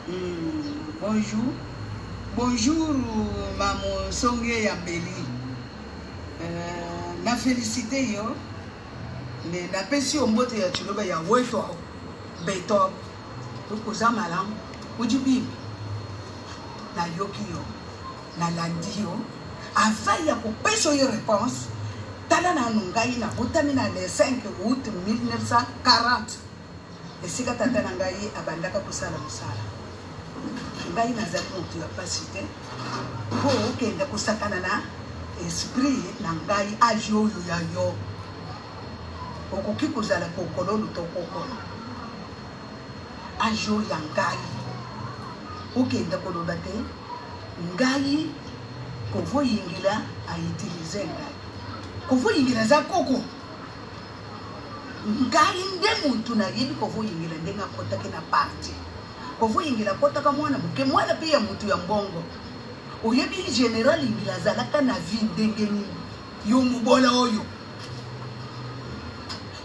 Bonjour. Bonjour, maman Songe Yambeli. Na félicité yo. Mais na pesi ombote ya chuloba ya weto. Beto. Ukuza malam. Ujubi. Na yoki yo. Na landi yo. Avant ya kupeso yo réponse. Tala na nungai na butami na le 5 août 1940. Esika tata na ngai abandaka kusala musala. Ngai nazali mutu ya pasite. Po okenda kusakana na esprit na ngai age oyo ya yo. Okoki kozala kokolo lutokokolo. Age oyo ya ngai. Okenda koloba te. Ngai kovo yingila aitilize ngai. Kovo yingila za koko. Ngai nde muntu na yebi kovo yingila ndenga kota ke na parti. Kovo yingila kota ka mwana muke mwana pe ya muntu ya mbongo. Oyebi general yingila zalaka na vie ndenge nini. Yo mubola oyo.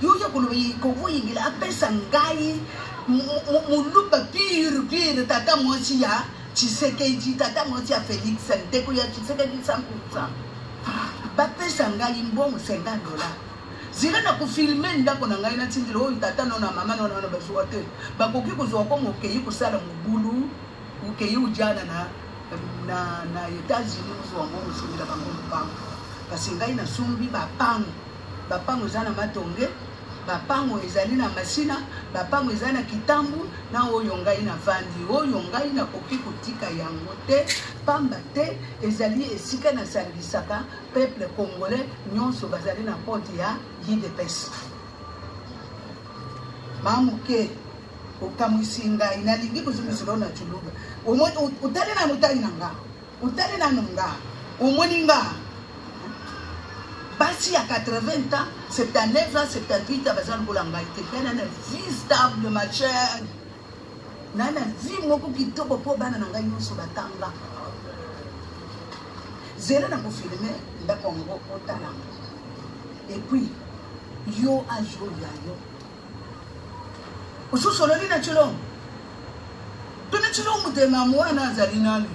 Yo ya kolobi kovo yingila apesa ngai muluba pire tata mwasi ya Tshisekedi tata mwasi ya Felix ndeko ya Tshisekedi 100%. Bapesa ngai mbongo $50. Zira na kufilme ndako na ngai na tindilo oyo tata no na mama no na bazwa te. Bakoki kozwa ko mokeyi kusala mubulu, ukeyi ujana na États-Unis zo mbongo sumila bango pango. Kasi ngai na sumbi bapango zana matonge, bapango ezali na masina, bapango ezali na kitambu na oyo ngai na vandi, oyo ngai na koki kotika yango te. Pamba te ezali esika na sangisaka peuple congolais nyonso bazali na porte ya UDPS. Mamuke ukamwisi ngai nalingi kuzumisilo na chuluba. Utali na mutali nanga. Utali na nanga. Umoni nga. Basi ya 80 ans, 79 ans, 78 ans bazali kolanga ite. Kana na vie stable ma chère. Nana vie moko kitoko po bana nanga nyonso batanga. Zela na kufilme nda Congo otala. Et puis yo ajo ya yo. Ususololi na chilo. Tuna chilo mutema mwana zalinali.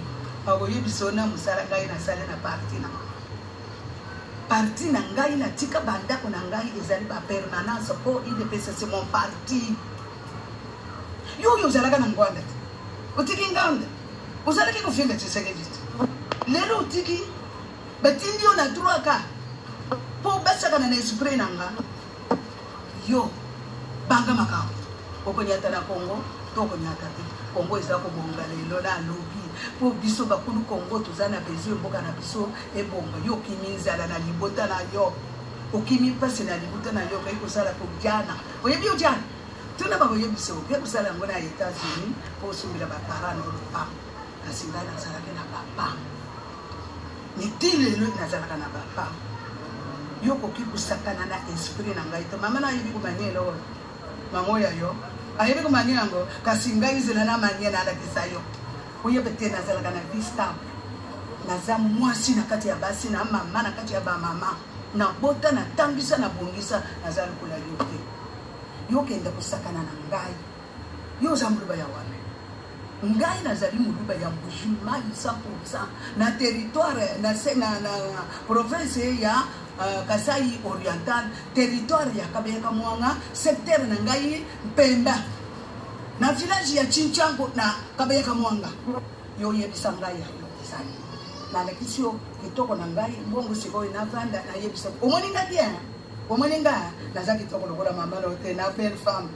Awoye bisona musala ngai na sala na parti na. Parti na ngai na tika banda ko na ngai ezali ba permanence po IDPS c'est mon parti. Yo zalaka na ngwanda. Utiki nganda. Uzala ki kufinga Tshisekedi. Lelo utiki batindi yo na droit ka po basaka na esprit nanga yo banga makao okonyata na Congo tokonyata te Congo eza ko bonga lelo na lobi po biso bakulu Congo tozana besoin mboka na biso ebonga yo kiminzala na libota na yo okimi pasi na libota na yo kai kusala ko jana oyebi yo jana tuna babo yebiso ke kusala ngona États-Unis po sumila bakara no pa kasingana sala ke na papa Nitile lo nazalaka na papa. Yo koki kusakana na esprit na ngai to mama na yibi kumanyela o. Mamo ya yo. Ayebi kumanyela ngo kasi ngai zela na manyela ala kisayo. Oye bete nazalaka na vista. Naza mwasi na kati ya basi na mama na kati ya ba mama. Na bota na tangisa na bongisa nazali kula yote. Yo kenda kusakana na ngai. Yo zambuluba ya wame. Ngai nazali muluba ya Mbuji-Mayi 100% na territoire na province ya Kasai Oriental, territoire ya Kabeka Mwanga, secteur na ngai Mpemba na village ya Chinchango na Kabeka Mwanga. Yo yebisa ngai ya Kasai na lekisio kitoko na ngai bongo sikoyo na vanda na yebisa omoninga bien omoninga nazaki kitoko lokola mama lote na belle femme